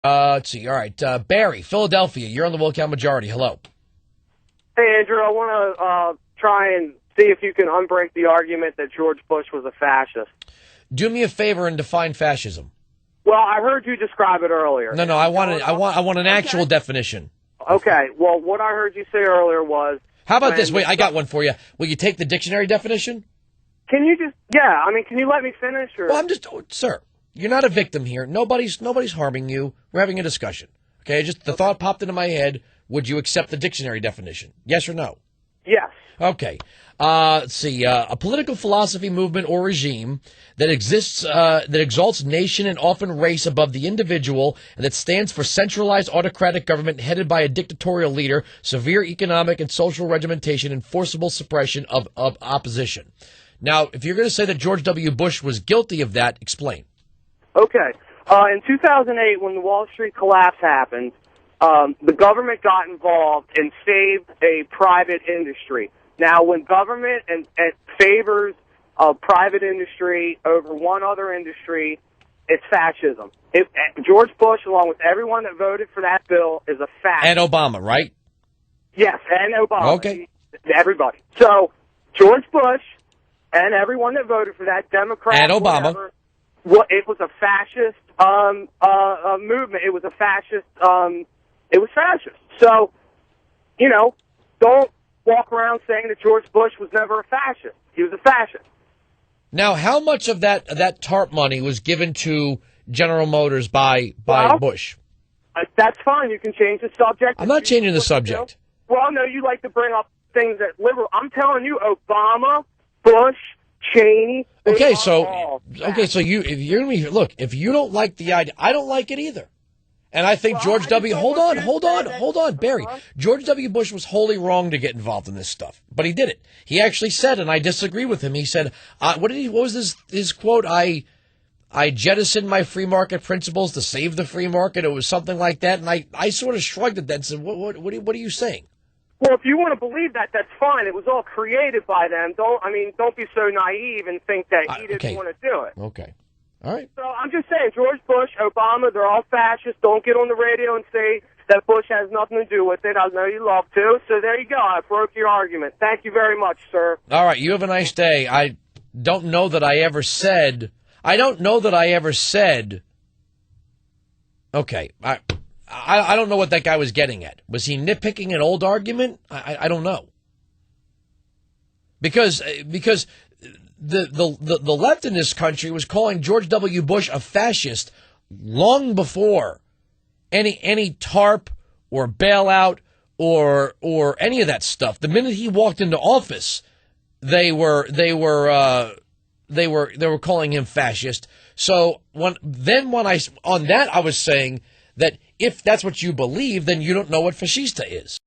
Let's see. All right. Barry, Philadelphia. You're on the Wilkow Majority. Hello. Hey, Andrew, I want to try and see if you can unbreak the argument that George Bush was a fascist. Do me a favor and define fascism. Well, I heard you describe it earlier. No, I want an actual definition. Okay. Well, what I heard you say earlier was... How about this? Wait, I got one for you. Will you take the dictionary definition? Can you just... Yeah, I mean, can you let me finish? Or? Well, sir, you're not a victim here. Nobody's harming you. We're having a discussion. Okay, the thought popped into my head. Would you accept the dictionary definition? Yes or no? Yes. Okay. Let's see. A political philosophy, movement, or regime that exists, that exalts nation and often race above the individual, and that stands for centralized autocratic government headed by a dictatorial leader, severe economic and social regimentation, and forcible suppression of opposition. Now, if you're going to say that George W. Bush was guilty of that, explain. Okay. In 2008, when the Wall Street collapse happened, the government got involved and saved a private industry. Now, when government and favors private industry over one other industry, it's fascism. George Bush, along with everyone that voted for that bill, is a fascist. And Obama, right? Yes, and Obama. Okay. Everybody. So, George Bush and everyone that voted for that, Democrat and Obama. Whatever, it was a fascist movement. It was a fascist. It was fascist. So, don't walk around saying that George Bush was never a fascist. He was a fascist. Now, how much of that TARP money was given to General Motors by Bush? That's fine. You can change the subject. I'm not changing the subject. Well, no, you like to bring up things that liberal. I'm telling you, Obama, Bush, Cheney. Okay, so if you don't like the idea, I don't like it either. And I think George W. Hold on, Barry. George W. Bush was wholly wrong to get involved in this stuff, but he did it. He actually said, and I disagree with him. He said, "What was his quote? I jettisoned my free market principles to save the free market." It was something like that, and I sort of shrugged at that and said, "What are you saying?" Well, if you want to believe that, that's fine. It was all created by them. Don't be so naive and think that he didn't want to do it. Okay. All right. So I'm just saying, George Bush, Obama, they're all fascists. Don't get on the radio and say that Bush has nothing to do with it. I know you love to. So there you go. I broke your argument. Thank you very much, sir. All right. You have a nice day. I don't know that I ever said. Okay. I don't know what that guy was getting at. Was he nitpicking an old argument? I don't know. Because the left in this country was calling George W. Bush a fascist long before any TARP or bailout or any of that stuff. The minute he walked into office, they were calling him fascist. So when I was saying that if that's what you believe, then you don't know what fascista is.